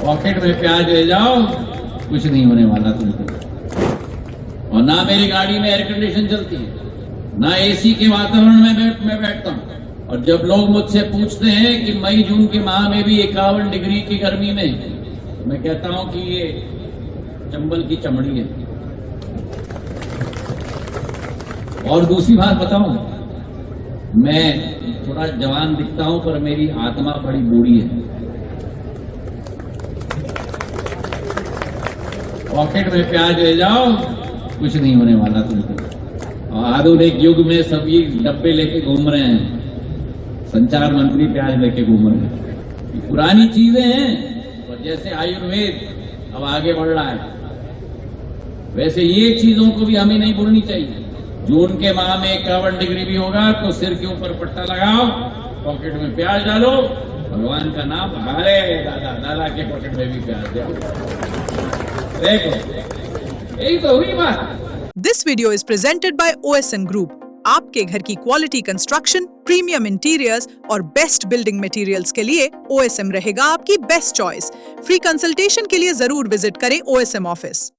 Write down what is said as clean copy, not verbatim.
Pocket में प्याज ले जाओ, कुछ नहीं होने वाला तुमको। और ना मेरी गाड़ी में एयर कंडीशन चलती है, ना एसी के वातावरण में मैं बैठता हूँ। और जब लोग मुझसे पूछते हैं कि मई जून के माह में भी 51 डिग्री की गर्मी में, मैं कहता हूं कि ये चंबल की चमड़ी है। और दूसरी बात बताऊं, मैं थोड़ा जवान दिखता हूं पर मेरी आत्मा बड़ी बूढ़ी है। पॉकेट में प्याज ले जाओ, कुछ नहीं होने वाला तुमको। और आधुनिक युग में सभी डब्बे लेके घूम रहे हैं, संचार मंत्री प्याज लेके घूम रहे हैं। पुरानी चीजें हैं, और जैसे आयुर्वेद अब आगे बढ़ रहा है, वैसे ये चीजों को भी हमें नहीं भूलनी चाहिए। जून के माह में 51 डिग्री भी होगा तो सिर के ऊपर पट्टा लगाओ, पॉकेट में प्याज डालो, भगवान का नाम, अरे दादा दादा के पॉकेट में भी प्याज डालो। देखो, यही तो हुई बात। This video is presented by OSM Group. आपके घर की क्वालिटी कंस्ट्रक्शन, प्रीमियम इंटीरियर्स और बेस्ट बिल्डिंग मटेरियल्स के लिए OSM रहेगा आपकी बेस्ट चॉइस। फ्री कंसल्टेशन के लिए जरूर विजिट करें OSM ऑफिस।